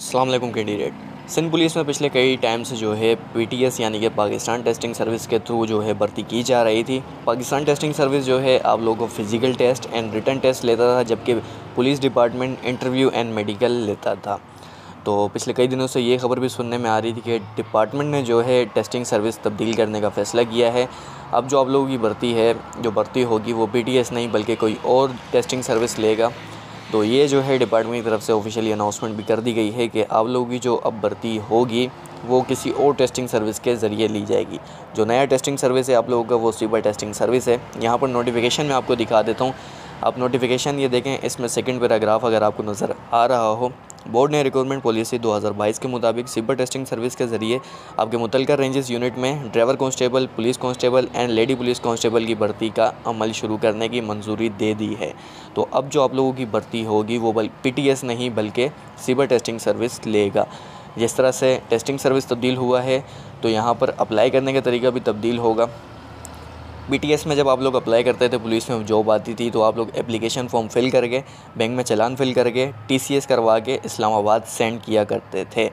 अस्सलाम वालेकुम candidate. Sindh police में पिछले कई टाइम से जो है पीटीएस यानी कि पाकिस्तान टेस्टिंग सर्विस के थ्रू जो है भर्ती की जा रही थी। पाकिस्तान टेस्टिंग सर्विस जो है आप लोगों को physical test and written test लेता था, जबकि police department interview and medical लेता था। तो पिछले कई दिनों से ये खबर भी सुनने में आ रही थी कि डिपार्टमेंट ने जो है टेस्टिंग सर्विस तब्दील करने का फ़ैसला किया है। अब जो आप लोगों की भर्ती है, जो भर्ती होगी वो पीटीएस नहीं बल्कि कोई और टेस्टिंग सर्विस लेगा। तो ये जो है डिपार्टमेंट की तरफ से ऑफिशियली अनाउंसमेंट भी कर दी गई है कि आप लोगों की जो अब भर्ती होगी वो किसी और टेस्टिंग सर्विस के ज़रिए ली जाएगी। जो नया टेस्टिंग सर्विस है आप लोगों का वो सीबा टेस्टिंग सर्विस है। यहाँ पर नोटिफिकेशन मैं आपको दिखा देता हूँ। आप नोटिफिकेशन ये देखें, इसमें सेकंड पैराग्राफ अगर आपको नज़र आ रहा हो, बोर्ड ने रिक्रूटमेंट पॉलिसी 2022 के मुताबिक सीबा टेस्टिंग सर्विस के ज़रिए आपके मुतल्लिका रेंजेस यूनिट में driver constable, police constable and lady police constable की भर्ती का अमल शुरू करने की मंजूरी दे दी है। तो अब जो आप लोगों की भर्ती होगी वो पीटीएस नहीं बल्कि सीबा टेस्टिंग सर्विस लेगा। जिस तरह से टेस्टिंग सर्विस तब्दील हुआ है तो यहाँ पर अप्लाई करने का तरीका भी तब्दील होगा। बीटीएस में जब आप लोग अप्लाई करते थे, पुलिस में जॉब आती थी, तो आप लोग एप्लीकेशन फॉर्म फिल करके, बैंक में चालान फिल करके, टीसीएस करवा के इस्लामाबाद सेंड किया करते थे।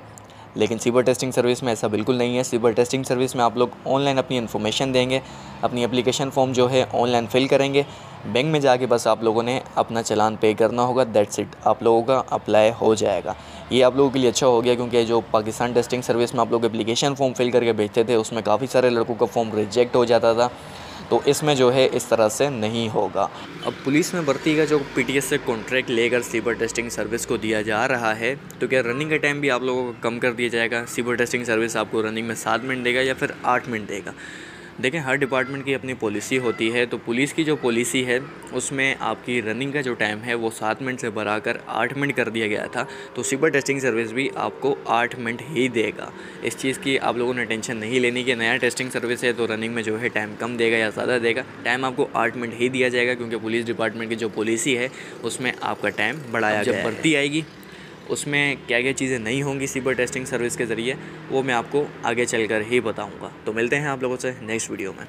लेकिन सीबा टेस्टिंग सर्विस में ऐसा बिल्कुल नहीं है। सीबा टेस्टिंग सर्विस में आप लोग ऑनलाइन अपनी इन्फॉर्मेशन देंगे, अपनी एप्लीकेशन फॉर्म जो है ऑनलाइन फिल करेंगे, बैंक में जाके बस आप लोगों ने अपना चालान पे करना होगा, दैट्स इट, आप लोगों का अप्लाई हो जाएगा। ये आप लोगों के लिए अच्छा हो गया, क्योंकि जो पाकिस्तान टेस्टिंग सर्विस में आप लोग एप्लीकेशन फ़ॉर्म फिल करके भेजते थे उसमें काफ़ी सारे लड़कों का फॉर्म रिजेक्ट हो जाता था। तो इसमें जो है इस तरह से नहीं होगा। अब पुलिस में भर्ती का जो पीटीएस से कॉन्ट्रैक्ट लेकर सीबा टेस्टिंग सर्विस को दिया जा रहा है, तो क्या रनिंग का टाइम भी आप लोगों को कम कर दिया जाएगा? सीबा टेस्टिंग सर्विस आपको रनिंग में 7 मिनट देगा या फिर 8 मिनट देगा? देखें, हर डिपार्टमेंट की अपनी पॉलिसी होती है। तो पुलिस की जो पॉलिसी है उसमें आपकी रनिंग का जो टाइम है वो 7 मिनट से बढ़ाकर 8 मिनट कर दिया गया था। तो सीबा टेस्टिंग सर्विस भी आपको 8 मिनट ही देगा। इस चीज़ की आप लोगों ने टेंशन नहीं लेनी कि नया टेस्टिंग सर्विस है तो रनिंग में जो है टाइम कम देगा या ज़्यादा देगा। टाइम आपको 8 मिनट ही दिया जाएगा, क्योंकि पुलिस डिपार्टमेंट की जो पॉलिसी है उसमें आपका टाइम बढ़ाया गया है। जब भर्ती आएगी उसमें क्या क्या चीज़ें नहीं होंगी सीबा टेस्टिंग सर्विस के ज़रिए, वो मैं आपको आगे चलकर ही बताऊंगा। तो मिलते हैं आप लोगों से नेक्स्ट वीडियो में।